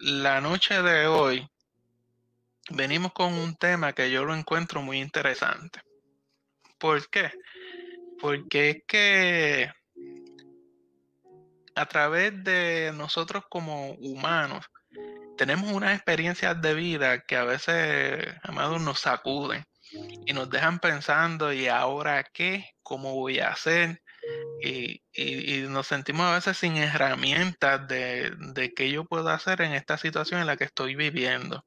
la noche de hoy venimos con un tema que yo lo encuentro muy interesante. ¿Por qué? Porque es que a través de nosotros como humanos tenemos unas experiencias de vida que a veces, amados, nos sacuden y nos dejan pensando, ¿y ahora qué? ¿Cómo voy a hacer? Y nos sentimos a veces sin herramientas de qué yo puedo hacer en esta situación en la que estoy viviendo.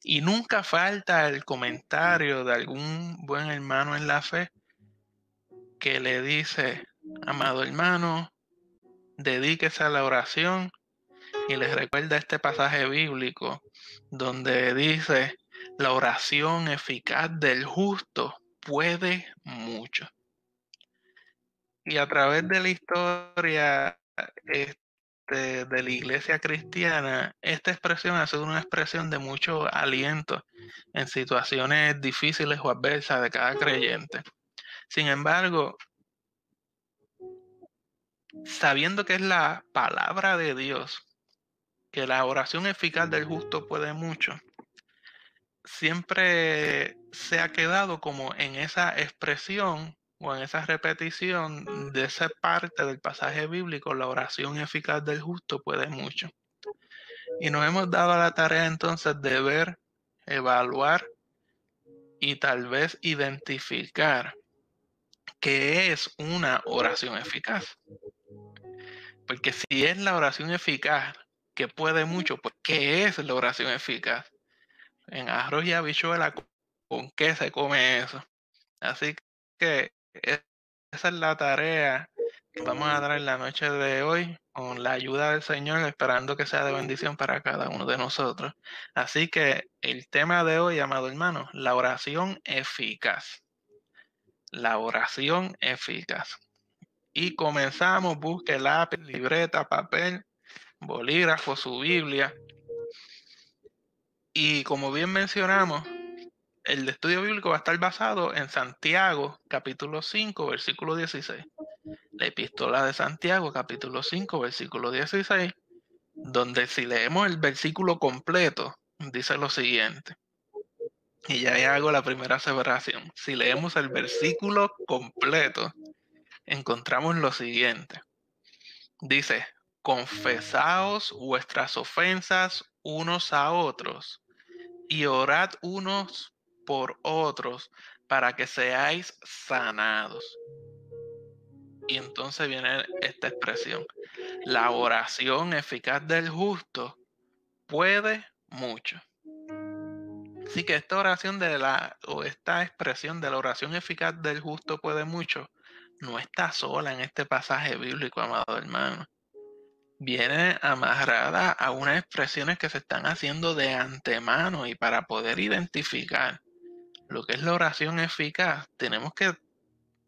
Y nunca falta el comentario de algún buen hermano en la fe que le dice, amado hermano, dedíquese a la oración y les recuerda este pasaje bíblico donde dice, la oración eficaz del justo puede mucho. Y a través de la historia de la iglesia cristiana, esta expresión ha sido una expresión de mucho aliento en situaciones difíciles o adversas de cada creyente. Sin embargo, sabiendo que es la palabra de Dios, que la oración eficaz del justo puede mucho, siempre se ha quedado como en esa expresión o en esa repetición de esa parte del pasaje bíblico, la oración eficaz del justo puede mucho. Y nos hemos dado a la tarea entonces de ver, evaluar y tal vez identificar qué es una oración eficaz. Porque si es la oración eficaz que puede mucho, pues ¿qué es la oración eficaz? En arroz y habichuela, ¿con qué se come eso? Así que esa es la tarea que vamos a dar en la noche de hoy con la ayuda del Señor, esperando que sea de bendición para cada uno de nosotros. Así que el tema de hoy, amado hermano, la oración eficaz. La oración eficaz. Y comenzamos, busque lápiz, libreta, papel, bolígrafo, su Biblia. Y como bien mencionamos, el estudio bíblico va a estar basado en Santiago, capítulo 5, versículo 16. La epístola de Santiago, capítulo 5, versículo 16, donde si leemos el versículo completo, dice lo siguiente. Y ya hago la primera aseveración. Si leemos el versículo completo, encontramos lo siguiente. Dice, confesaos vuestras ofensas unos a otros y orad unos por otros para que seáis sanados. Y entonces viene esta expresión. La oración eficaz del justo puede mucho. Así que esta oración o esta expresión de la oración eficaz del justo puede mucho no está sola en este pasaje bíblico, amado hermano. Viene amarrada a unas expresiones que se están haciendo de antemano, y para poder identificar lo que es la oración eficaz, tenemos que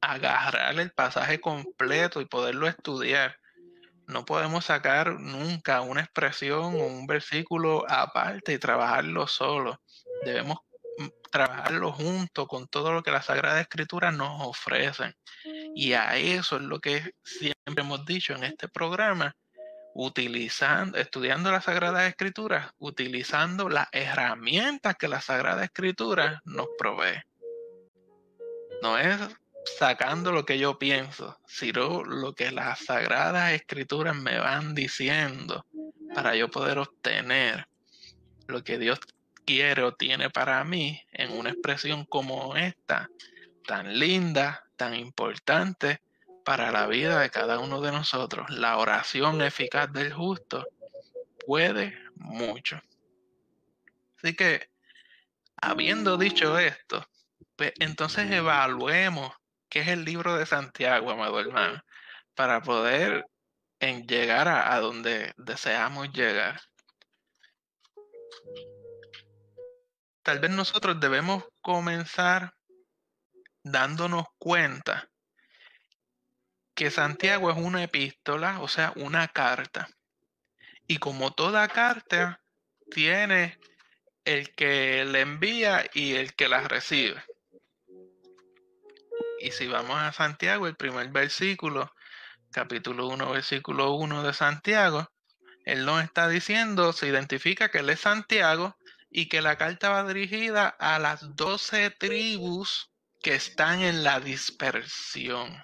agarrar el pasaje completo y poderlo estudiar. No podemos sacar nunca una expresión o un versículo aparte y trabajarlo solo. Debemos trabajarlo junto con todo lo que la Sagrada Escritura nos ofrece. Y a eso es lo que siempre hemos dicho en este programa, estudiando la Sagrada Escritura, utilizando las herramientas que la Sagrada Escritura nos provee. No es sacando lo que yo pienso, sino lo que las Sagradas Escrituras me van diciendo para yo poder obtener lo que Dios quiere o tiene para mí en una expresión como esta, tan linda, tan importante para la vida de cada uno de nosotros. La oración eficaz del justo puede mucho. Así que, habiendo dicho esto, pues entonces evaluemos qué es el libro de Santiago, amado hermano, para poder llegar a donde deseamos llegar. Tal vez nosotros debemos comenzar dándonos cuenta que Santiago es una epístola, o sea, una carta. Y como toda carta, tiene el que le envía y el que la recibe. Y si vamos a Santiago, el primer versículo, capítulo 1, versículo 1 de Santiago, Él nos está diciendo, se identifica que él es Santiago y que la carta va dirigida a las 12 tribus que están en la dispersión.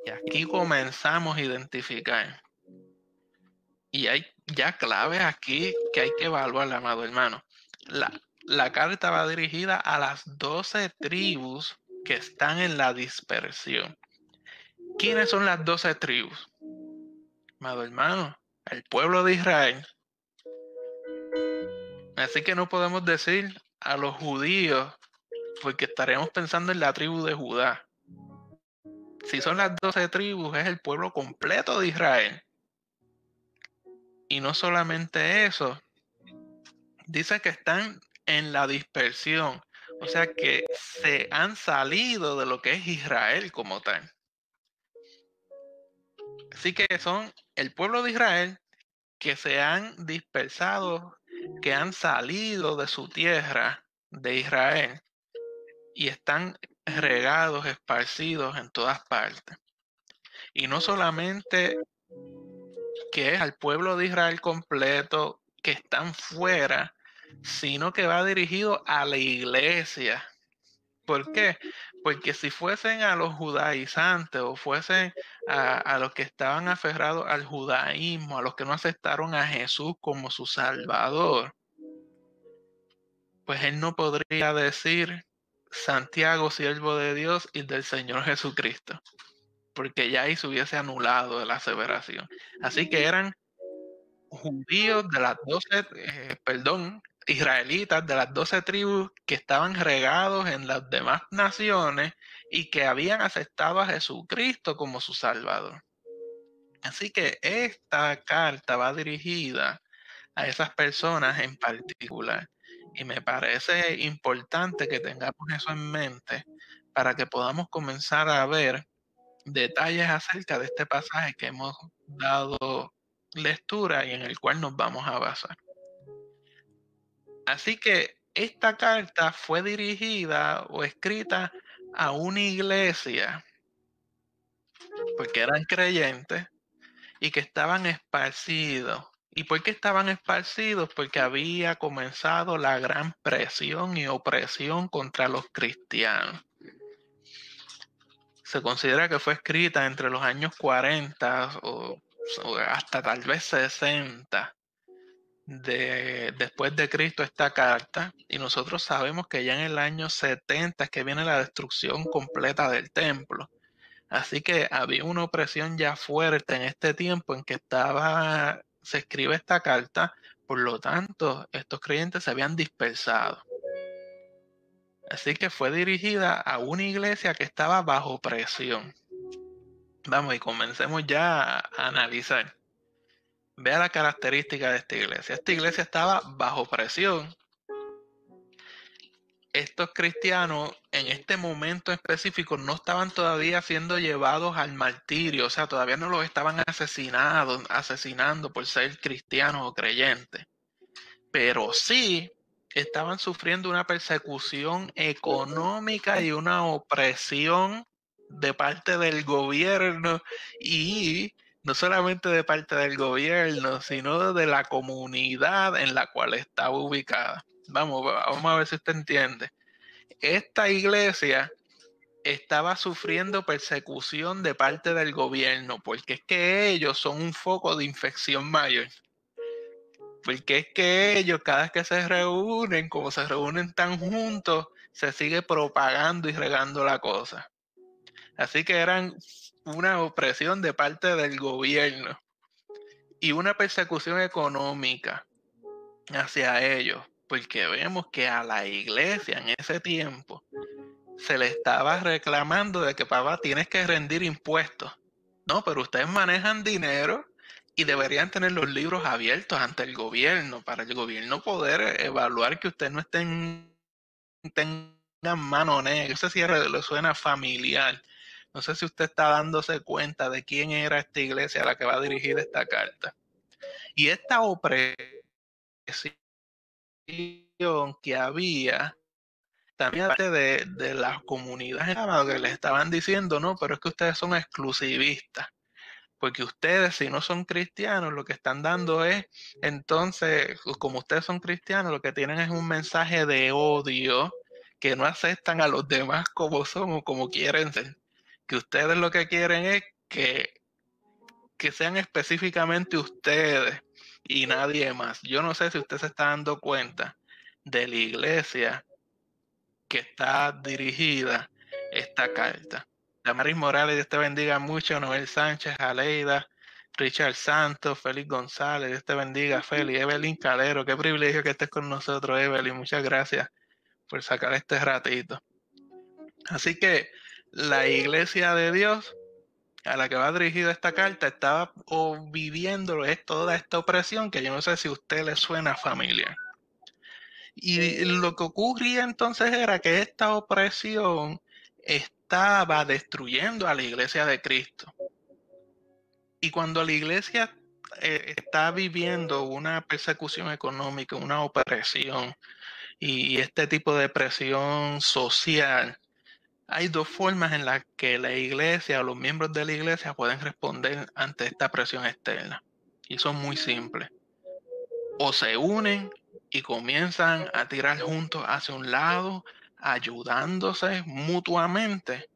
Y aquí comenzamos a identificar. Y hay ya claves aquí que hay que evaluar, amado hermano. La carta va dirigida a las 12 tribus que están en la dispersión. ¿Quiénes son las 12 tribus? Amado hermano, el pueblo de Israel. Así que no podemos decir a los judíos, porque estaremos pensando en la tribu de Judá. Si son las 12 tribus, es el pueblo completo de Israel. Y no solamente eso, dice que están en la dispersión, o sea que se han salido de lo que es Israel como tal. Así que son el pueblo de Israel que se han dispersado, que han salido de su tierra de Israel y están regados, esparcidos en todas partes. Y no solamente que es al pueblo de Israel completo que están fuera, sino que va dirigido a la iglesia. ¿Por qué? Porque si fuesen a los judaizantes o fuesen a los que estaban aferrados al judaísmo, a los que no aceptaron a Jesús como su Salvador, pues él no podría decir Santiago, siervo de Dios y del Señor Jesucristo, porque ya ahí se hubiese anulado la aseveración. Así que eran judíos de las 12, israelitas de las 12 tribus que estaban regados en las demás naciones y que habían aceptado a Jesucristo como su Salvador. Así que esta carta va dirigida a esas personas en particular. Y me parece importante que tengamos eso en mente para que podamos comenzar a ver detalles acerca de este pasaje que hemos dado lectura y en el cual nos vamos a basar. Así que esta carta fue dirigida o escrita a una iglesia porque eran creyentes y que estaban esparcidos. ¿Y por qué estaban esparcidos? Porque había comenzado la gran presión y opresión contra los cristianos. Se considera que fue escrita entre los años 40 o hasta tal vez 60 después de Cristo esta carta, y nosotros sabemos que ya en el año 70 es que viene la destrucción completa del templo. Así que había una opresión ya fuerte en este tiempo en que se escribe esta carta, por lo tanto, estos creyentes se habían dispersado. Así que fue dirigida a una iglesia que estaba bajo presión. Vamos, y comencemos ya a analizar. Vea la característica de esta iglesia. Esta iglesia estaba bajo presión. Estos cristianos en este momento específico no estaban todavía siendo llevados al martirio, o sea, todavía no los estaban asesinando por ser cristianos o creyentes, pero sí estaban sufriendo una persecución económica y una opresión de parte del gobierno, y no solamente de parte del gobierno, sino de la comunidad en la cual estaba ubicada. Vamos a ver si usted entiende. Esta iglesia estaba sufriendo persecución de parte del gobierno, porque es que ellos son un foco de infección mayor. Porque es que ellos, cada vez que se reúnen, como se reúnen tan juntos, se sigue propagando y regando la cosa. Así que eran una opresión de parte del gobierno y una persecución económica hacia ellos, porque vemos que a la iglesia en ese tiempo se le estaba reclamando de que, papá, tienes que rendir impuestos. No, pero ustedes manejan dinero y deberían tener los libros abiertos ante el gobierno para el gobierno poder evaluar que ustedes no tengan mano negra. Ese cierre le suena familiar. No sé si usted está dándose cuenta de quién era esta iglesia a la que va dirigida esta carta. Y esta opresión que había también parte de las comunidades que les estaban diciendo, no, pero es que ustedes son exclusivistas. Porque ustedes, si no son cristianos, lo que están dando es, entonces, como ustedes son cristianos, lo que tienen es un mensaje de odio, que no aceptan a los demás como son o como quieren ser. Que ustedes lo que quieren es que sean específicamente ustedes y nadie más. Yo no sé si usted se está dando cuenta de la iglesia que está dirigida esta carta. Damaris Morales, Dios te bendiga mucho. Noel Sánchez, Aleida, Richard Santos, Félix González, Dios te bendiga. Félix, Evelyn Calero, qué privilegio que estés con nosotros, Evelyn. Muchas gracias por sacar este ratito. Así que la iglesia de Dios a la que va dirigida esta carta estaba viviendo toda esta opresión que yo no sé si a usted le suena familiar. Y lo que ocurría entonces era que esta opresión estaba destruyendo a la iglesia de Cristo. Y cuando la iglesia está viviendo una persecución económica, una opresión y este tipo de presión social, hay dos formas en las que la iglesia o los miembros de la iglesia pueden responder ante esta presión externa. Y son muy simples. O se unen y comienzan a tirar juntos hacia un lado, ayudándose mutuamente,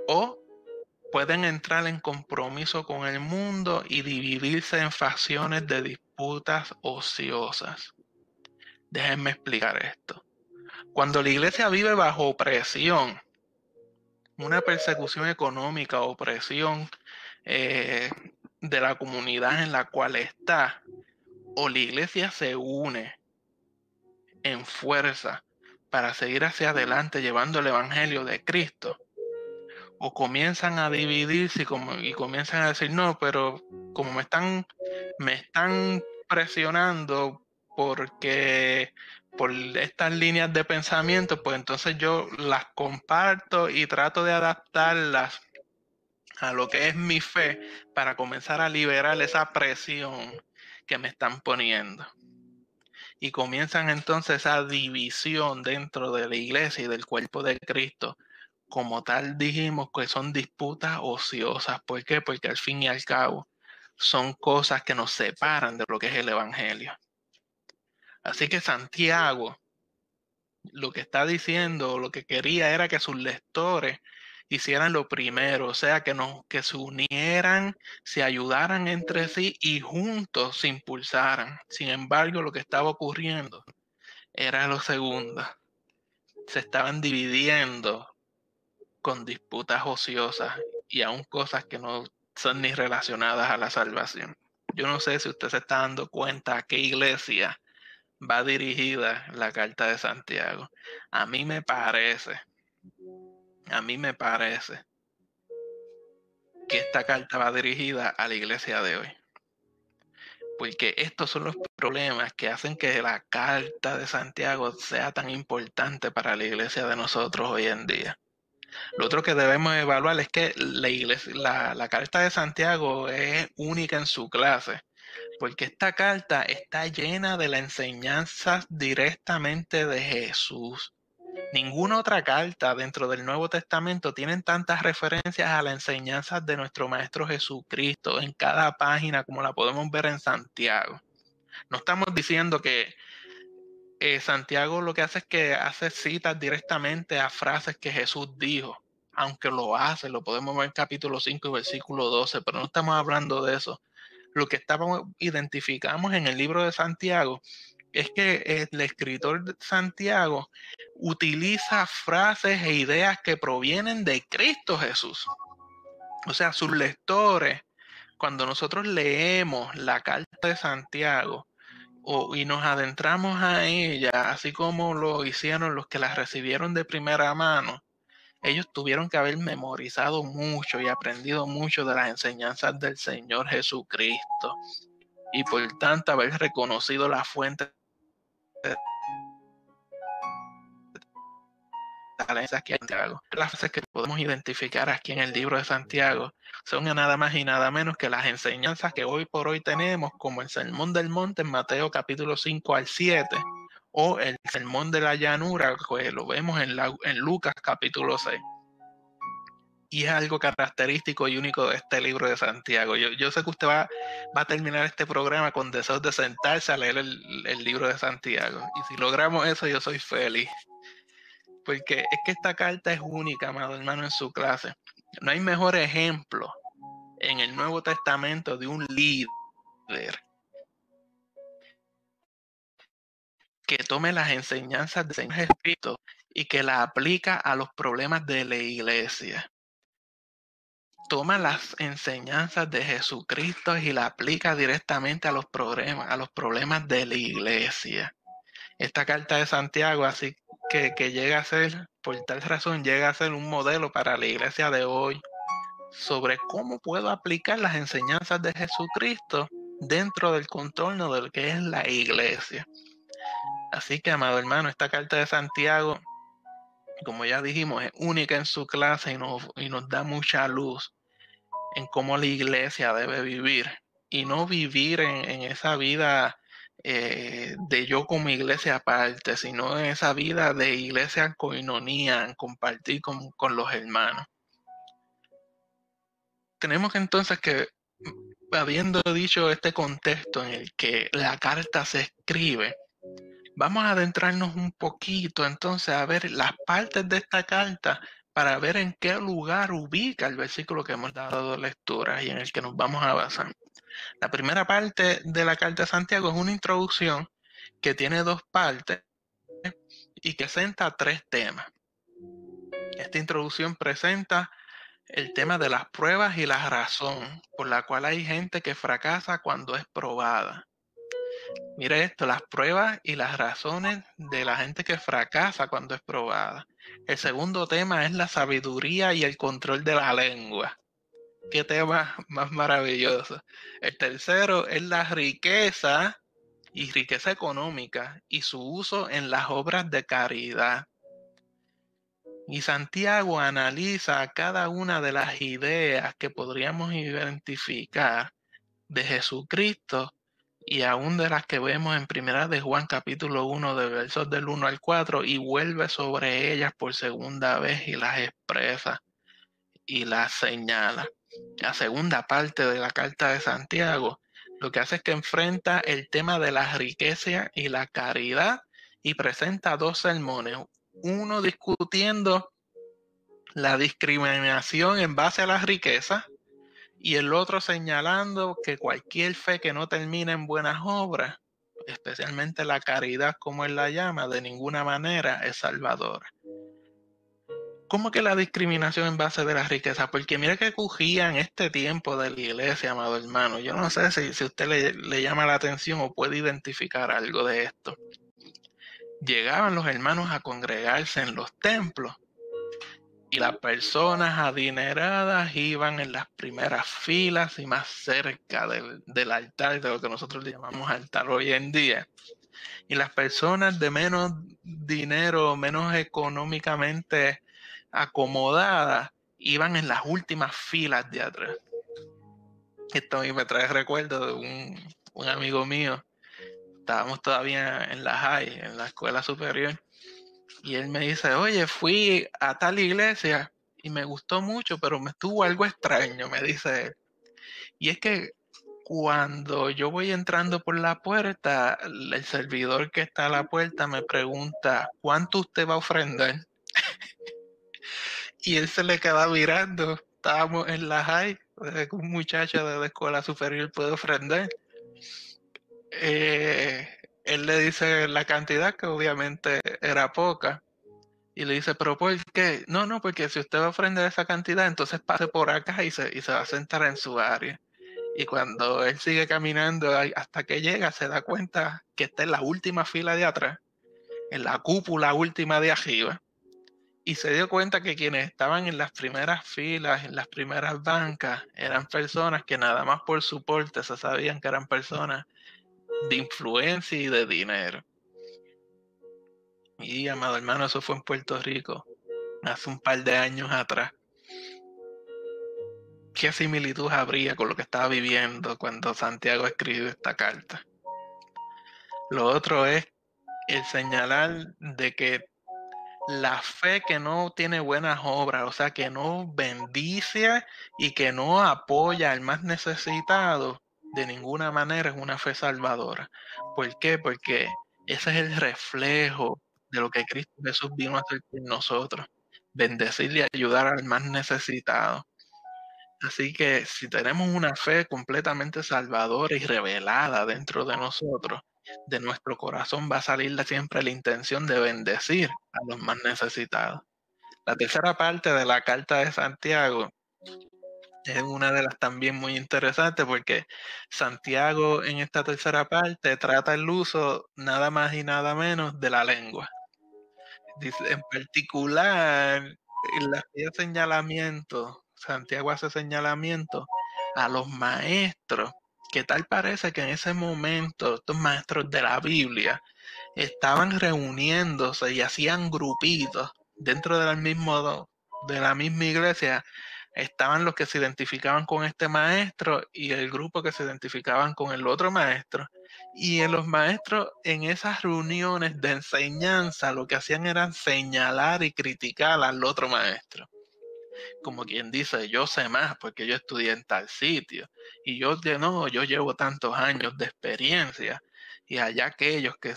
o pueden entrar en compromiso con el mundo y dividirse en facciones de disputas ociosas. Déjenme explicar esto. Cuando la iglesia vive bajo opresión, una persecución económica, opresión de la comunidad en la cual está, o la iglesia se une en fuerza para seguir hacia adelante llevando el evangelio de Cristo, o comienzan a dividirse y comienzan a decir no, pero como me están presionando porque por estas líneas de pensamiento, pues entonces yo las comparto y trato de adaptarlas a lo que es mi fe para comenzar a liberar esa presión que me están poniendo. Y comienzan entonces esa división dentro de la iglesia y del cuerpo de Cristo. Como tal dijimos que son disputas ociosas. ¿Por qué? Porque al fin y al cabo son cosas que nos separan de lo que es el Evangelio. Así que Santiago lo que está diciendo, lo que quería era que sus lectores hicieran lo primero, o sea, que se unieran, se ayudaran entre sí y juntos se impulsaran. Sin embargo, lo que estaba ocurriendo era lo segundo. Se estaban dividiendo con disputas ociosas y aún cosas que no son ni relacionadas a la salvación. Yo no sé si usted se está dando cuenta a qué iglesia va dirigida la carta de Santiago. A mí me parece que esta carta va dirigida a la iglesia de hoy. Porque estos son los problemas que hacen que la carta de Santiago sea tan importante para la iglesia de nosotros hoy en día. Lo otro que debemos evaluar es que la carta de Santiago es única en su clase, porque esta carta está llena de las enseñanzas directamente de Jesús. Ninguna otra carta dentro del Nuevo Testamento tiene tantas referencias a las enseñanzas de nuestro Maestro Jesucristo en cada página como la podemos ver en Santiago. No estamos diciendo que Santiago lo que hace es que hace citas directamente a frases que Jesús dijo, aunque lo hace, lo podemos ver en capítulo 5 y versículo 12, pero no estamos hablando de eso. Lo que identificamos en el libro de Santiago es que el escritor de Santiago utiliza frases e ideas que provienen de Cristo Jesús. O sea, sus lectores, cuando nosotros leemos la carta de Santiago y nos adentramos a ella, así como lo hicieron los que la recibieron de primera mano, ellos tuvieron que haber memorizado mucho y aprendido mucho de las enseñanzas del Señor Jesucristo y por tanto haber reconocido la fuente de talento aquí en Santiago. Las frases que podemos identificar aquí en el libro de Santiago son nada más y nada menos que las enseñanzas que hoy por hoy tenemos, como el Sermón del Monte en Mateo capítulo 5 al 7, o el Sermón de la Llanura, que lo vemos en Lucas capítulo 6. y es algo característico y único de este libro de Santiago. Yo sé que usted va a terminar este programa con deseos de sentarse a leer el libro de Santiago. Y si logramos eso, yo soy feliz. Porque es que esta carta es única, amado hermano, en su clase. No hay mejor ejemplo en el Nuevo Testamento de un líder que tome las enseñanzas del Señor Jesucristo y que las aplica a los problemas de la iglesia. Toma las enseñanzas de Jesucristo y las aplica directamente a los problemas de la iglesia. Esta carta de Santiago, así que llega a ser, por tal razón, llega a ser un modelo para la iglesia de hoy sobre cómo puedo aplicar las enseñanzas de Jesucristo dentro del contorno de lo que es la iglesia. Así que, amado hermano, esta carta de Santiago, como ya dijimos, es única en su clase y nos da mucha luz en cómo la iglesia debe vivir y no vivir en esa vida de yo como iglesia aparte, sino en esa vida de iglesia koinonía, en compartir con los hermanos. Tenemos entonces que, habiendo dicho este contexto en el que la carta se escribe, vamos a adentrarnos un poquito entonces a ver las partes de esta carta para ver en qué lugar ubica el versículo que hemos dado lectura y en el que nos vamos a basar. La primera parte de la carta de Santiago es una introducción que tiene dos partes y que presenta tres temas. Esta introducción presenta el tema de las pruebas y la razón por la cual hay gente que fracasa cuando es probada. Mire esto, las pruebas y las razones de la gente que fracasa cuando es probada. El segundo tema es la sabiduría y el control de la lengua. Qué tema más maravilloso. El tercero es la riqueza y riqueza económica y su uso en las obras de caridad. Y Santiago analiza cada una de las ideas que podríamos identificar de Jesucristo y aún de las que vemos en Primera de Juan capítulo 1 de versos del 1 al 4 y vuelve sobre ellas por segunda vez y las expresa y las señala. La segunda parte de la carta de Santiago lo que hace es que enfrenta el tema de la riqueza y la caridad y presenta dos sermones, uno discutiendo la discriminación en base a la riqueza y el otro señalando que cualquier fe que no termine en buenas obras, especialmente la caridad como él la llama, de ninguna manera es salvadora. ¿Cómo que la discriminación en base de la riqueza? Porque mira que cogía en este tiempo de la iglesia, amado hermano. Yo no sé si usted le llama la atención o puede identificar algo de esto. Llegaban los hermanos a congregarse en los templos y las personas adineradas iban en las primeras filas y más cerca del altar, de lo que nosotros le llamamos altar hoy en día. Y las personas de menos dinero, menos económicamente acomodadas, iban en las últimas filas de atrás. Esto a mí me trae recuerdo de un amigo mío. Estábamos todavía en la high, en la escuela superior. Y él me dice, oye, fui a tal iglesia y me gustó mucho, pero me estuvo algo extraño, me dice él. Y es que cuando yo voy entrando por la puerta, el servidor que está a la puerta me pregunta, ¿cuánto usted va a ofrendar? Y él se le queda mirando. Estábamos en la high, un muchacho de la escuela superior puede ofrendar. Él le dice la cantidad, que obviamente era poca. Y le dice, ¿pero por qué? No, porque si usted va a ofrendar esa cantidad, entonces pase por acá y se va a sentar en su área. Y cuando él sigue caminando hasta que llega, se da cuenta que está en la última fila de atrás, en la cúpula última de arriba. Y se dio cuenta que quienes estaban en las primeras filas, en las primeras bancas, eran personas que nada más por su porte se sabían que eran personas de influencia y de dinero. Y, amado hermano, eso fue en Puerto Rico, hace un par de años atrás. ¿Qué similitud habría con lo que estaba viviendo cuando Santiago escribió esta carta? Lo otro es el señalar de que La fe que no tiene buenas obras, o sea, que no bendice y que no apoya al más necesitado, de ninguna manera es una fe salvadora. ¿Por qué? Porque ese es el reflejo de lo que Cristo Jesús vino a hacer por nosotros, bendecir y ayudar al más necesitado. Así que si tenemos una fe completamente salvadora y revelada dentro de nosotros, de nuestro corazón va a salir siempre la intención de bendecir a los más necesitados. La tercera parte de la carta de Santiago es una de las también muy interesantes porque Santiago en esta tercera parte trata el uso nada más y nada menos de la lengua. Dice, en particular, hacía señalamiento, Santiago hace señalamiento a los maestros, que tal parece que en ese momento estos maestros de la Biblia estaban reuniéndose y hacían grupitos dentro de la misma iglesia. Estaban los que se identificaban con este maestro y el grupo que se identificaban con el otro maestro. Y en los maestros, en esas reuniones de enseñanza, lo que hacían era señalar y criticar al otro maestro. Como quien dice, yo sé más porque yo estudié en tal sitio. Y yo no, yo llevo tantos años de experiencia. Y allá aquellos que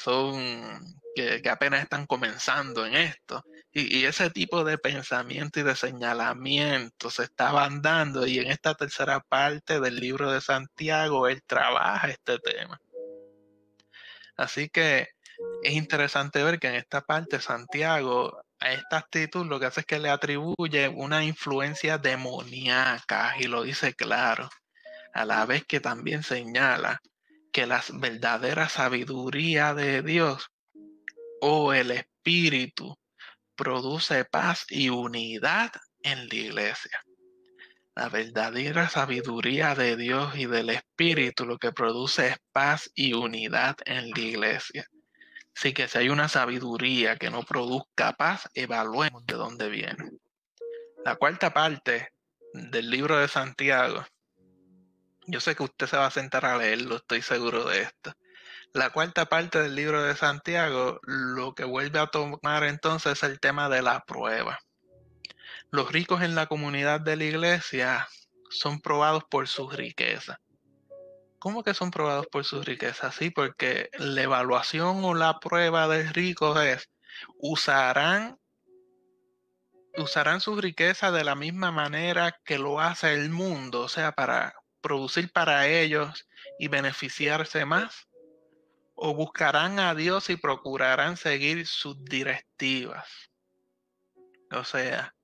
que apenas están comenzando en esto. Y ese tipo de pensamiento y de señalamiento se estaban dando. Y en esta tercera parte del libro de Santiago, él trabaja este tema. Así que es interesante ver que en esta parte Santiago a esta actitud lo que hace es que le atribuye una influencia demoníaca y lo dice claro, a la vez que también señala que la verdadera sabiduría de Dios o el Espíritu produce paz y unidad en la iglesia. La verdadera sabiduría de Dios y del Espíritu lo que produce es paz y unidad en la iglesia. Así que si hay una sabiduría que no produzca paz, evaluemos de dónde viene. La cuarta parte del libro de Santiago, yo sé que usted se va a sentar a leerlo, estoy seguro de esto. La cuarta parte del libro de Santiago, lo que vuelve a tomar entonces es el tema de la prueba. Los ricos en la comunidad de la iglesia son probados por sus riquezas. ¿Cómo que son probados por sus riquezas? Sí, porque la evaluación o la prueba del rico es, usarán sus riquezas de la misma manera que lo hace el mundo, o sea, para producir para ellos y beneficiarse más, o buscarán a Dios y procurarán seguir sus directivas. O sea,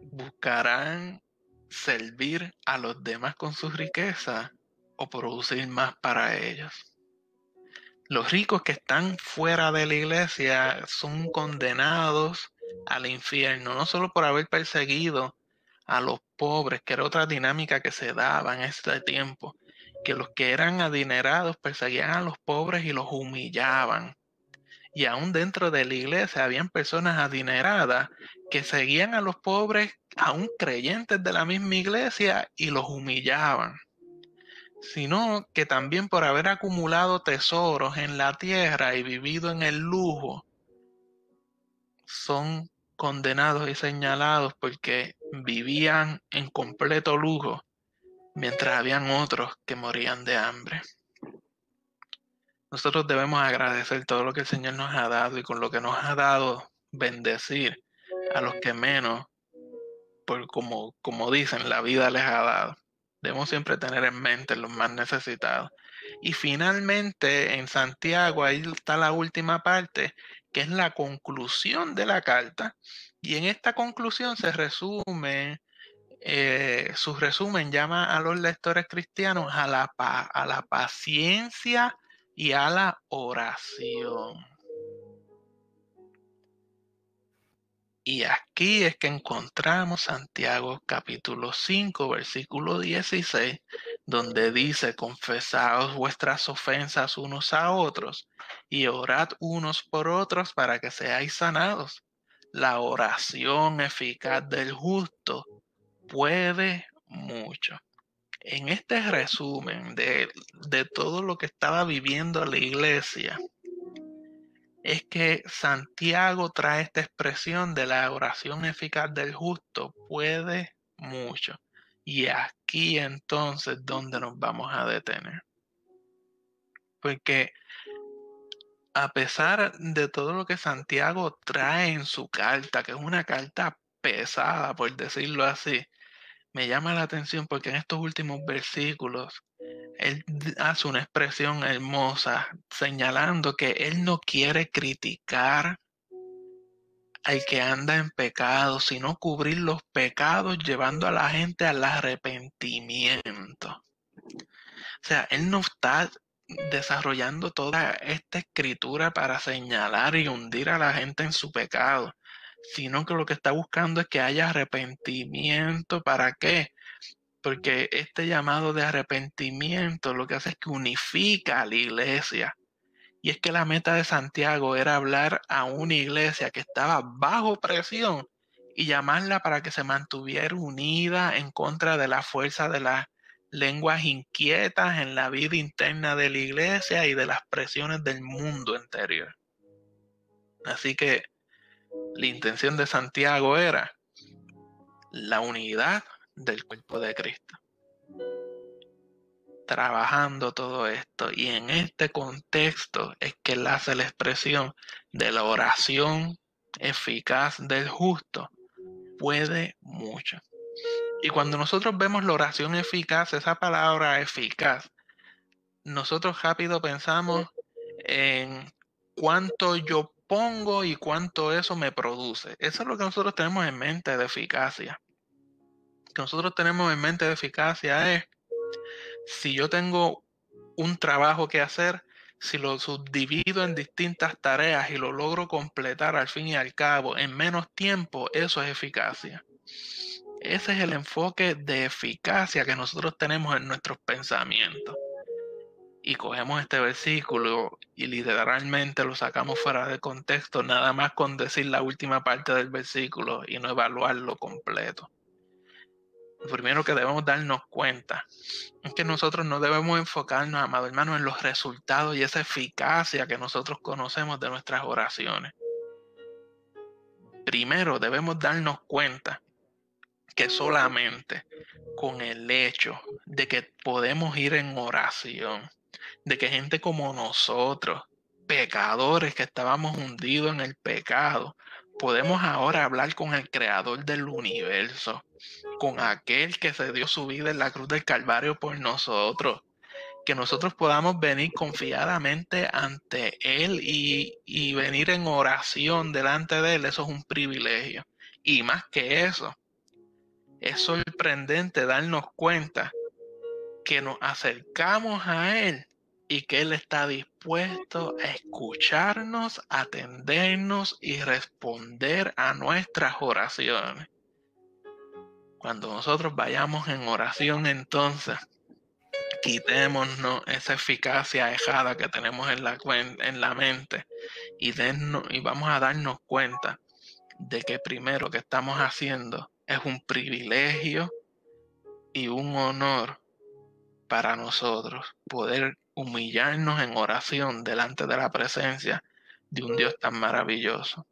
buscarán servir a los demás con sus riquezas o producir más para ellos. Los ricos que están fuera de la iglesia son condenados al infierno, no solo por haber perseguido a los pobres, que era otra dinámica que se daba en este tiempo, que los que eran adinerados perseguían a los pobres y los humillaban. Y aún dentro de la iglesia habían personas adineradas que seguían a los pobres, aún creyentes de la misma iglesia, y los humillaban, sino que también por haber acumulado tesoros en la tierra y vivido en el lujo, son condenados y señalados porque vivían en completo lujo, mientras habían otros que morían de hambre. Nosotros debemos agradecer todo lo que el Señor nos ha dado y con lo que nos ha dado bendecir a los que menos, por como dicen, la vida les ha dado. Debemos siempre tener en mente los más necesitados. Y finalmente, en Santiago, ahí está la última parte, que es la conclusión de la carta. Y en esta conclusión se resume, su resumen llama a los lectores cristianos a a la paciencia y a la oración. Y aquí es que encontramos Santiago capítulo 5, versículo 16, donde dice, confesaos vuestras ofensas unos a otros y orad unos por otros para que seáis sanados. La oración eficaz del justo puede mucho. En este resumen de todo lo que estaba viviendo la iglesia, es que Santiago trae esta expresión de la oración eficaz del justo puede mucho. Y aquí entonces donde nos vamos a detener. Porque a pesar de todo lo que Santiago trae en su carta, que es una carta pesada, por decirlo así, me llama la atención porque en estos últimos versículos él hace una expresión hermosa señalando que él no quiere criticar al que anda en pecado, sino cubrir los pecados llevando a la gente al arrepentimiento. O sea, él no está desarrollando toda esta escritura para señalar y hundir a la gente en su pecado, sino que lo que está buscando es que haya arrepentimiento. ¿Para qué? Porque este llamado de arrepentimiento lo que hace es que unifica a la iglesia. Y es que la meta de Santiago era hablar a una iglesia que estaba bajo presión y llamarla para que se mantuviera unida en contra de la fuerza de las lenguas inquietas en la vida interna de la iglesia y de las presiones del mundo interior. Así que la intención de Santiago era la unidad del cuerpo de Cristo, trabajando todo esto. Y en este contexto es que él hace la expresión de la oración eficaz del justo puede mucho. Y cuando nosotros vemos la oración eficaz, esa palabra eficaz, nosotros rápido pensamos en cuánto yo pongo y cuánto eso me produce. Eso es lo que nosotros tenemos en mente de eficacia. Lo que nosotros tenemos en mente de eficacia es si yo tengo un trabajo que hacer, si lo subdivido en distintas tareas y lo logro completar al fin y al cabo en menos tiempo, eso es eficacia. Ese es el enfoque de eficacia que nosotros tenemos en nuestros pensamientos. Y cogemos este versículo y literalmente lo sacamos fuera de contexto, nada más con decir la última parte del versículo y no evaluarlo completo. Lo primero que debemos darnos cuenta es que nosotros no debemos enfocarnos, amado hermano, en los resultados y esa eficacia que nosotros conocemos de nuestras oraciones. Primero debemos darnos cuenta que solamente con el hecho de que podemos ir en oración, de que gente como nosotros, pecadores que estábamos hundidos en el pecado, podemos ahora hablar con el creador del universo, con aquel que se dio su vida en la cruz del Calvario por nosotros, que nosotros podamos venir confiadamente ante Él y venir en oración delante de Él, eso es un privilegio. Y más que eso, es sorprendente darnos cuenta que nos acercamos a Él y que Él está dispuesto a escucharnos, atendernos y responder a nuestras oraciones. Cuando nosotros vayamos en oración, entonces, quitémonos esa eficacia dejada que tenemos en la mente y vamos a darnos cuenta de que primero que estamos haciendo es un privilegio y un honor para nosotros poder humillarnos en oración delante de la presencia de un Dios tan maravilloso.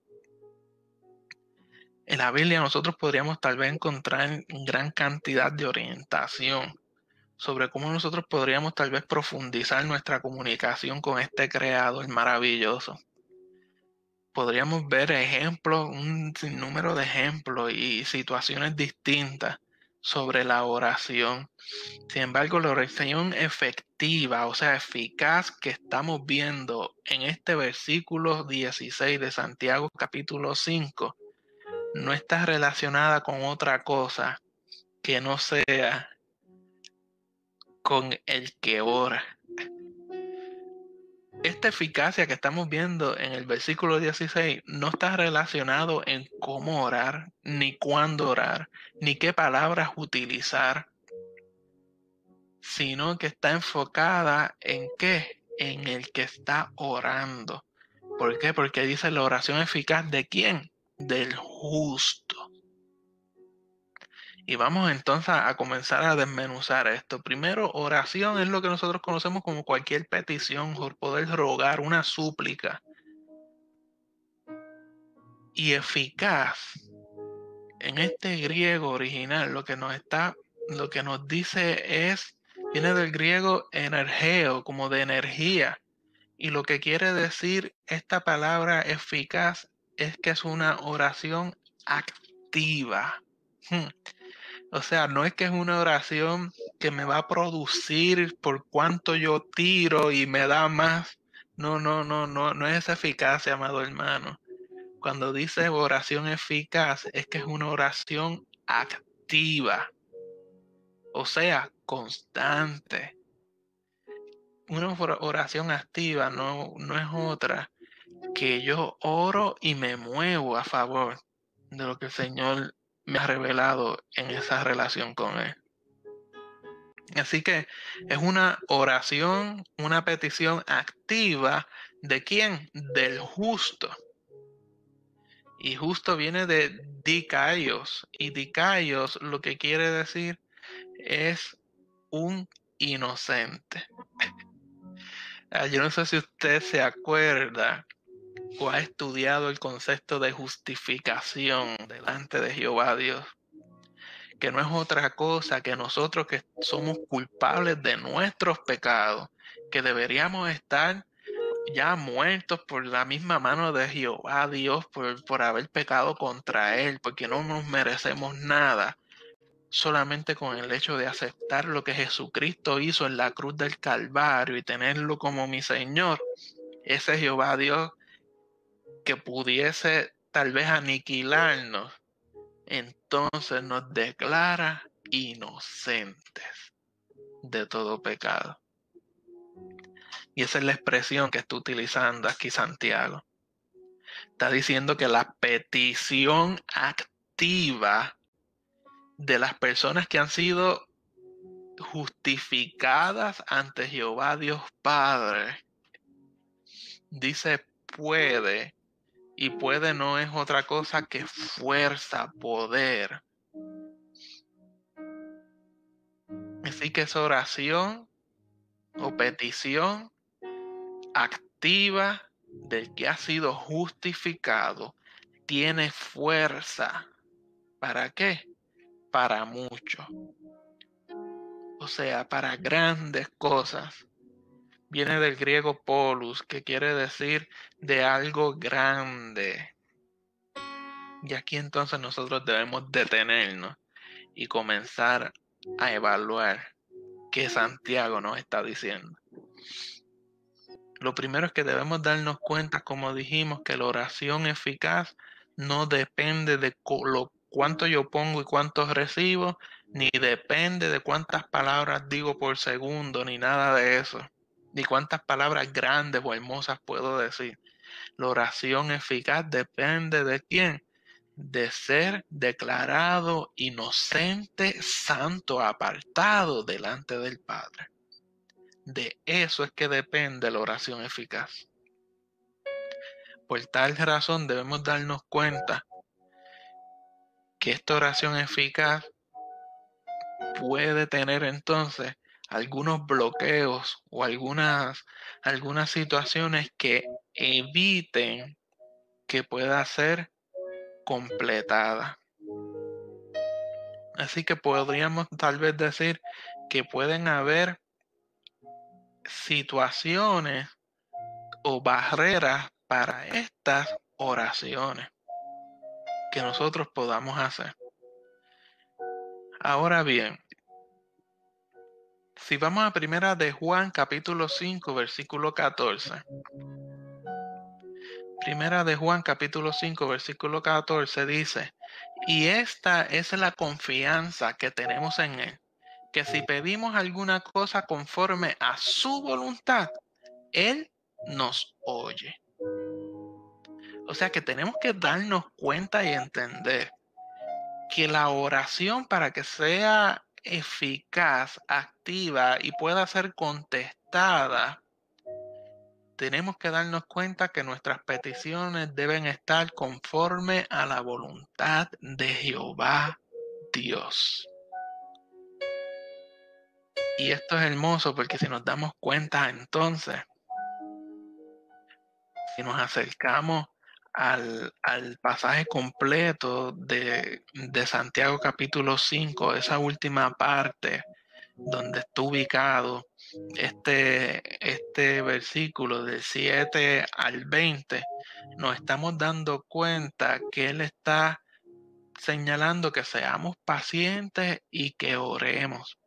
En la Biblia nosotros podríamos tal vez encontrar gran cantidad de orientación sobre cómo nosotros podríamos tal vez profundizar nuestra comunicación con este Creador maravilloso. Podríamos ver ejemplos, un sinnúmero de ejemplos y situaciones distintas sobre la oración. Sin embargo, la oración efectiva, o sea, eficaz que estamos viendo en este versículo 16 de Santiago capítulo 5, no está relacionada con otra cosa que no sea con el que ora. Esta eficacia que estamos viendo en el versículo 16 no está relacionado en cómo orar, ni cuándo orar, ni qué palabras utilizar, sino que está enfocada en qué, en el que está orando. ¿Por qué? Porque dice la oración eficaz de quién, del justo. Y vamos entonces a comenzar a desmenuzar esto. Primero, oración es lo que nosotros conocemos como cualquier petición, por poder rogar, una súplica. Y eficaz, en este griego original, lo que nos dice viene del griego energeo, como de energía. Y lo que quiere decir esta palabra eficaz es que es una oración activa. Hmm. O sea, no es que es una oración que me va a producir por cuánto yo tiro y me da más. No, no, no, no, no es esa eficacia, amado hermano. Cuando dice oración eficaz, es que es una oración activa, o sea, constante. Una oración activa no es otra que yo oro y me muevo a favor de lo que el Señor me ha revelado en esa relación con Él. Así que es una oración, una petición activa. ¿De quién? Del justo. Y justo viene de dikaios. Y dikaios lo que quiere decir es un inocente. Yo no sé si usted se acuerda o ha estudiado el concepto de justificación delante de Jehová Dios, que no es otra cosa que nosotros que somos culpables de nuestros pecados, que deberíamos estar ya muertos por la misma mano de Jehová Dios, por haber pecado contra Él, porque no nos merecemos nada, solamente con el hecho de aceptar lo que Jesucristo hizo en la cruz del Calvario y tenerlo como mi Señor. Ese Jehová Dios que pudiese tal vez aniquilarnos, entonces nos declara inocentes de todo pecado. Y esa es la expresión que está utilizando aquí Santiago. Está diciendo que la petición activa de las personas que han sido justificadas ante Jehová Dios Padre, dice puede, y puede no es otra cosa que fuerza, poder. Así que esa oración o petición activa del que ha sido justificado tiene fuerza. ¿Para qué? Para mucho. O sea, para grandes cosas. Viene del griego polus, que quiere decir de algo grande. Y aquí entonces nosotros debemos detenernos y comenzar a evaluar qué Santiago nos está diciendo. Lo primero es que debemos darnos cuenta, como dijimos, que la oración eficaz no depende de cuánto yo pongo y cuánto recibo, ni depende de cuántas palabras digo por segundo, ni nada de eso, ni cuántas palabras grandes o hermosas puedo decir. La oración eficaz depende de quién, de ser declarado inocente, santo, apartado delante del Padre. De eso es que depende la oración eficaz. Por tal razón debemos darnos cuenta que esta oración eficaz puede tener entonces algunos bloqueos o algunas situaciones que eviten que pueda ser completada. Así que podríamos tal vez decir que pueden haber situaciones o barreras para estas oraciones que nosotros podamos hacer. Ahora bien, si vamos a primera de Juan capítulo 5 versículo 14. Primera de Juan capítulo 5 versículo 14 dice, y esta es la confianza que tenemos en Él, que si pedimos alguna cosa conforme a su voluntad, Él nos oye. O sea que tenemos que darnos cuenta y entender que la oración, para que sea eficaz, activa y pueda ser contestada, tenemos que darnos cuenta que nuestras peticiones deben estar conforme a la voluntad de Jehová Dios. Y esto es hermoso porque si nos damos cuenta entonces, si nos acercamos al pasaje completo de Santiago capítulo 5, esa última parte donde está ubicado este versículo del 7 al 20, nos estamos dando cuenta que él está señalando que seamos pacientes y que oremos.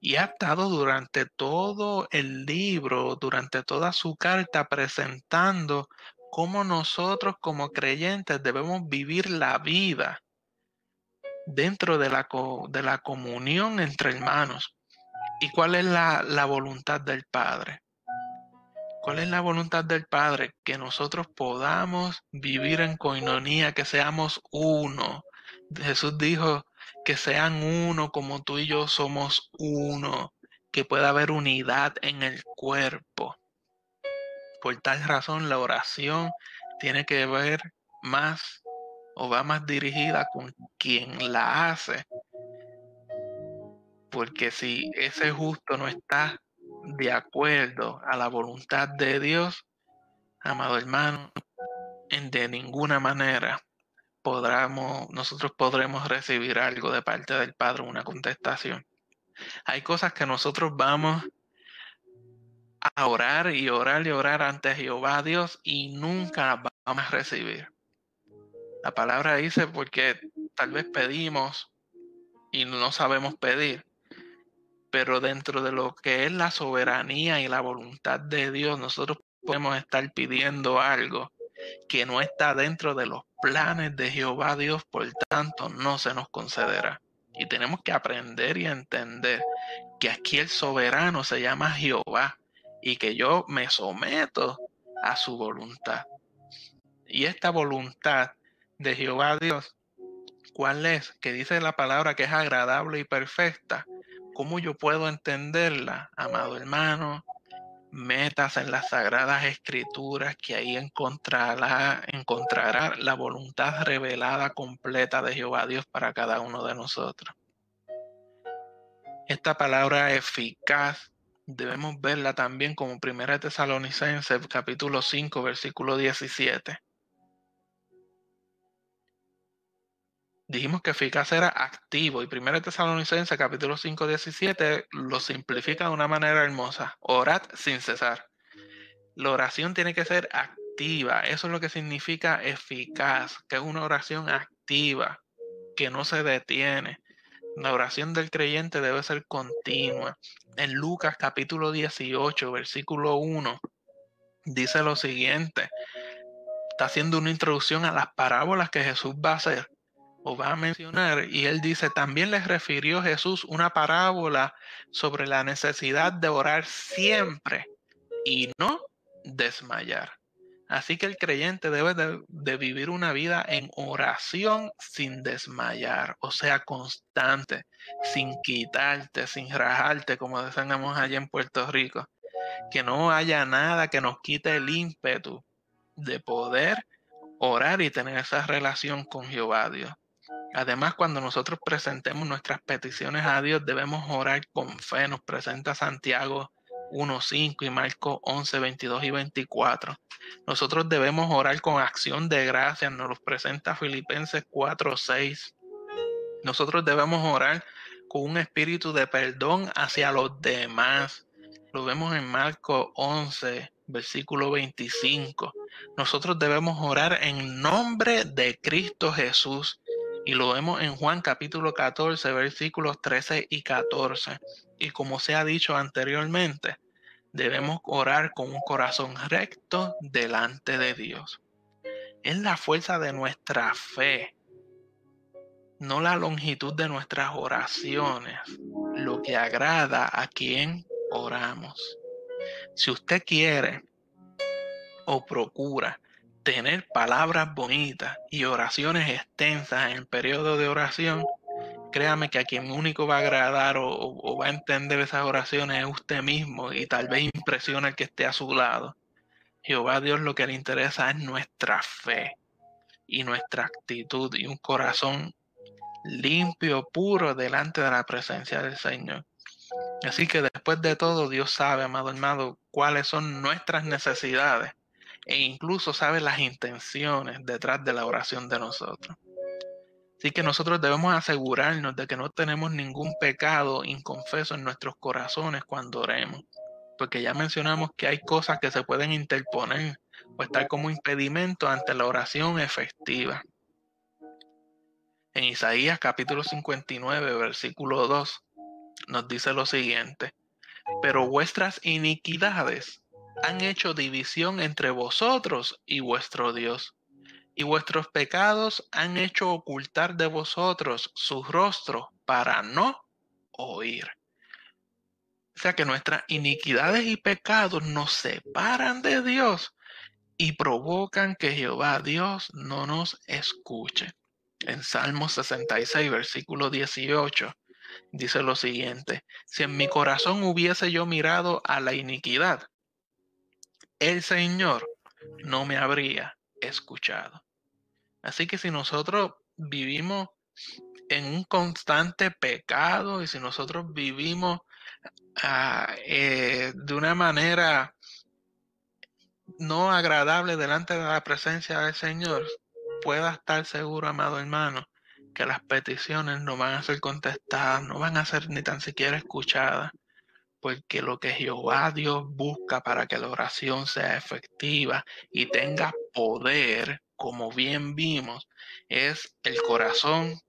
Y ha estado durante todo el libro, durante toda su carta, presentando cómo nosotros como creyentes debemos vivir la vida dentro de la comunión entre hermanos. ¿Y cuál es la voluntad del Padre? ¿Cuál es la voluntad del Padre? Que nosotros podamos vivir en coinonía, que seamos uno. Jesús dijo que sean uno como tú y yo somos uno, que pueda haber unidad en el cuerpo. Por tal razón, la oración tiene que ver más o va más dirigida con quien la hace. Porque si ese justo no está de acuerdo a la voluntad de Dios, amado hermano, de ninguna manera nosotros podremos recibir algo de parte del Padre, una contestación. Hay cosas que nosotros vamos a orar y orar y orar ante Jehová Dios y nunca vamos a recibir. La palabra dice porque tal vez pedimos y no sabemos pedir, pero dentro de lo que es la soberanía y la voluntad de Dios, nosotros podemos estar pidiendo algo que no está dentro de los planes de Jehová Dios, por tanto no se nos concederá. Y tenemos que aprender y entender que aquí el soberano se llama Jehová y que yo me someto a su voluntad. Y esta voluntad de Jehová Dios, ¿cuál es? Que dice la palabra que es agradable y perfecta. ¿Cómo yo puedo entenderla, amado hermano? Metas en las sagradas escrituras, que ahí encontrará la voluntad revelada completa de Jehová Dios para cada uno de nosotros. Esta palabra eficaz debemos verla también como 1 Tesalonicenses capítulo 5 versículo 17. Dijimos que eficaz era activo y 1 Tesalonicenses capítulo 5 17 lo simplifica de una manera hermosa. Orad sin cesar. La oración tiene que ser activa. Eso es lo que significa eficaz, que es una oración activa, que no se detiene. La oración del creyente debe ser continua. En Lucas capítulo 18, versículo 1, dice lo siguiente. Está haciendo una introducción a las parábolas que Jesús va a hacer o va a mencionar, y él dice, también les refirió Jesús una parábola sobre la necesidad de orar siempre y no desmayar. Así que el creyente debe de vivir una vida en oración sin desmayar, o sea, constante, sin quitarte, sin rajarte, como decíamos allá en Puerto Rico. Que no haya nada que nos quite el ímpetu de poder orar y tener esa relación con Jehová Dios. Además, cuando nosotros presentemos nuestras peticiones a Dios, debemos orar con fe. Nos presenta Santiago 1:5 y Marcos 11:22 y 24. Nosotros debemos orar con acción de gracias. Nos los presenta Filipenses 4:6. Nosotros debemos orar con un espíritu de perdón hacia los demás. Lo vemos en Marcos 11, versículo 25. Nosotros debemos orar en nombre de Cristo Jesús. Y lo vemos en Juan capítulo 14, versículos 13 y 14. Y como se ha dicho anteriormente, debemos orar con un corazón recto delante de Dios. Es la fuerza de nuestra fe, no la longitud de nuestras oraciones, lo que agrada a quien oramos. Si usted quiere o procura tener palabras bonitas y oraciones extensas en el periodo de oración, créame que a quien único va a agradar o va a entender esas oraciones es usted mismo, y tal vez impresiona el que esté a su lado. Jehová Dios lo que le interesa es nuestra fe y nuestra actitud y un corazón limpio, puro delante de la presencia del Señor. Así que después de todo, Dios sabe, amado hermano, cuáles son nuestras necesidades e incluso sabe las intenciones detrás de la oración de nosotros. Así que nosotros debemos asegurarnos de que no tenemos ningún pecado inconfeso en nuestros corazones cuando oremos, porque ya mencionamos que hay cosas que se pueden interponer o estar como impedimento ante la oración efectiva. En Isaías capítulo 59, versículo 2, nos dice lo siguiente: pero vuestras iniquidades han hecho división entre vosotros y vuestro Dios, y vuestros pecados han hecho ocultar de vosotros su rostro para no oír. O sea que nuestras iniquidades y pecados nos separan de Dios y provocan que Jehová Dios no nos escuche. En Salmo 66, versículo 18, dice lo siguiente: si en mi corazón hubiese yo mirado a la iniquidad, el Señor no me habría escuchado. Así que si nosotros vivimos en un constante pecado y si nosotros vivimos de una manera no agradable delante de la presencia del Señor, pueda estar seguro, amado hermano, que las peticiones no van a ser contestadas, no van a ser ni tan siquiera escuchadas, porque lo que Jehová Dios busca para que la oración sea efectiva y tenga poder, como bien vimos, es el corazón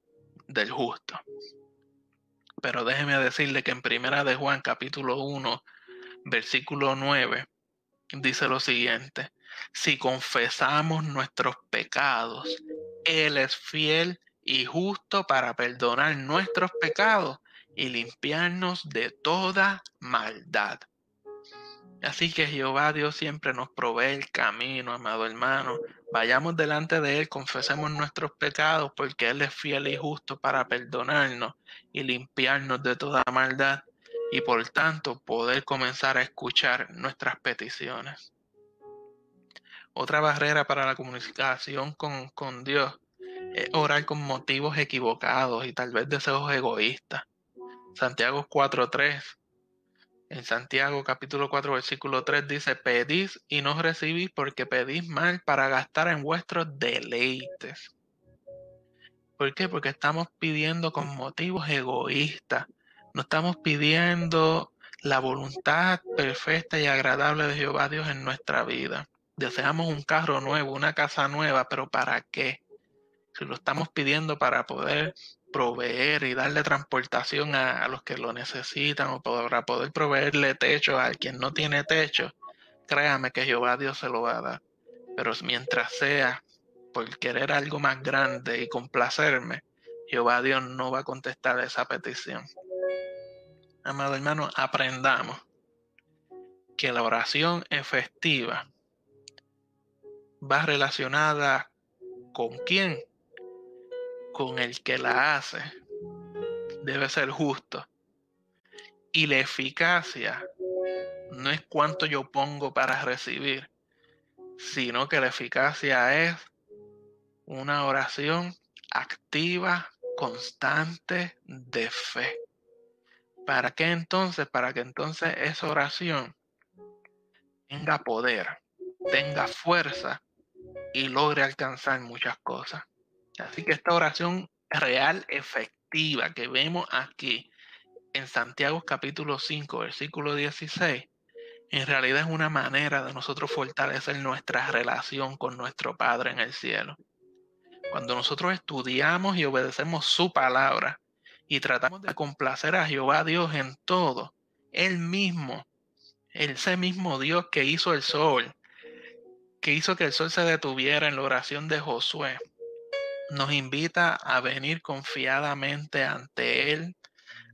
del justo. Pero déjeme decirle que en Primera de Juan capítulo 1, versículo 9, dice lo siguiente: si confesamos nuestros pecados, Él es fiel y justo para perdonar nuestros pecados y limpiarnos de toda maldad. Así que Jehová Dios siempre nos provee el camino, amado hermano. Vayamos delante de Él, confesemos nuestros pecados, porque Él es fiel y justo para perdonarnos y limpiarnos de toda maldad, y por tanto poder comenzar a escuchar nuestras peticiones. Otra barrera para la comunicación con Dios es orar con motivos equivocados y tal vez deseos egoístas. Santiago 4:3. En Santiago capítulo 4 versículo 3 dice: pedís y no recibís porque pedís mal para gastar en vuestros deleites. ¿Por qué? Porque estamos pidiendo con motivos egoístas. No estamos pidiendo la voluntad perfecta y agradable de Jehová Dios en nuestra vida. Deseamos un carro nuevo, una casa nueva, pero ¿para qué? Si lo estamos pidiendo para poder proveer y darle transportación a los que lo necesitan, o para poder proveerle techo a quien no tiene techo, créame que Jehová Dios se lo va a dar. Pero mientras sea por querer algo más grande y complacerme, Jehová Dios no va a contestar esa petición. Amado hermano, aprendamos que la oración efectiva va relacionada con quién, con el que la hace. Debe ser justo. Y la eficacia no es cuánto yo pongo para recibir, sino que la eficacia es una oración activa, constante, de fe. ¿Para qué entonces? Para que entonces esa oración tenga poder, tenga fuerza y logre alcanzar muchas cosas. Así que esta oración real, efectiva, que vemos aquí en Santiago capítulo 5, versículo 16, en realidad es una manera de nosotros fortalecer nuestra relación con nuestro Padre en el cielo. Cuando nosotros estudiamos y obedecemos su palabra y tratamos de complacer a Jehová Dios en todo, Él mismo, ese mismo Dios que hizo el sol, que hizo que el sol se detuviera en la oración de Josué, nos invita a venir confiadamente ante Él,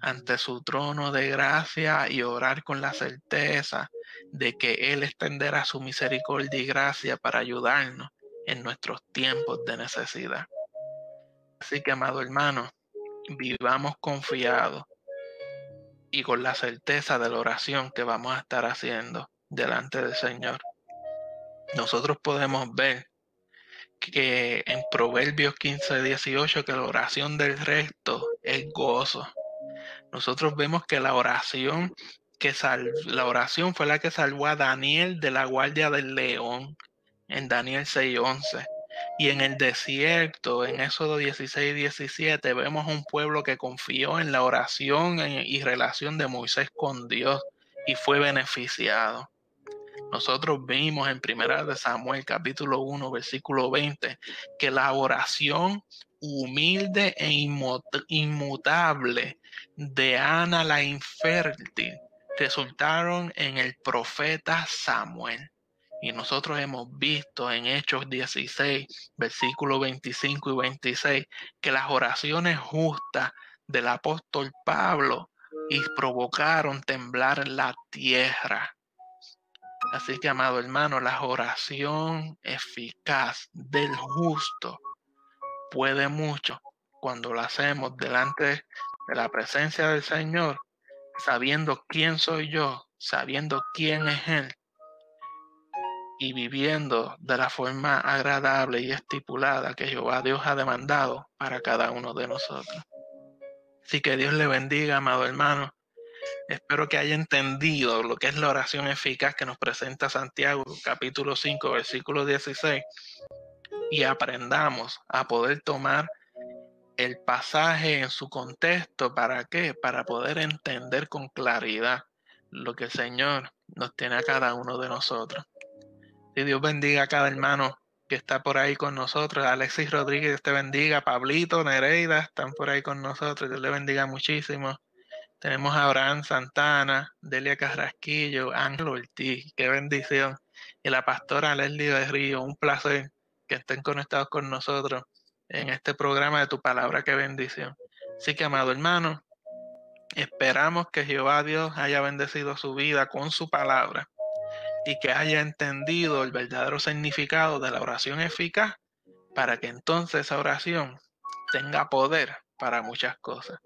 ante su trono de gracia, y orar con la certeza de que Él extenderá su misericordia y gracia para ayudarnos en nuestros tiempos de necesidad. Así que, amado hermano, vivamos confiados y con la certeza de la oración que vamos a estar haciendo delante del Señor. Nosotros podemos ver que en Proverbios 15:18 que la oración del recto es gozo. Nosotros vemos que la oración fue la que salvó a Daniel de la guardia del león. en Daniel 6:11. Y en el desierto, en Éxodo 16:17, vemos un pueblo que confió en la oración y relación de Moisés con Dios y fue beneficiado. Nosotros vimos en Primera de Samuel, capítulo 1, versículo 20, que la oración humilde e inmutable de Ana la infértil resultaron en el profeta Samuel. Y nosotros hemos visto en Hechos 16, versículos 25 y 26, que las oraciones justas del apóstol Pablo provocaron temblar la tierra. Así que, amado hermano, la oración eficaz del justo puede mucho cuando lo hacemos delante de la presencia del Señor, sabiendo quién soy yo, sabiendo quién es Él, y viviendo de la forma agradable y estipulada que Jehová Dios ha demandado para cada uno de nosotros. Así que Dios le bendiga, amado hermano. Espero que haya entendido lo que es la oración eficaz que nos presenta Santiago, capítulo 5, versículo 16, y aprendamos a poder tomar el pasaje en su contexto. ¿Para qué? Para poder entender con claridad lo que el Señor nos tiene a cada uno de nosotros. Y Dios bendiga a cada hermano que está por ahí con nosotros. Alexis Rodríguez, Dios te bendiga. Pablito, Nereida, están por ahí con nosotros. Dios le bendiga muchísimo. Tenemos a Abraham Santana, Delia Carrasquillo, Ángel Ortiz, qué bendición. Y la pastora Leslie de Río, un placer que estén conectados con nosotros en este programa de Tu Palabra, qué bendición. Así que, amado hermano, esperamos que Jehová Dios haya bendecido su vida con su palabra y que haya entendido el verdadero significado de la oración eficaz para que entonces esa oración tenga poder para muchas cosas.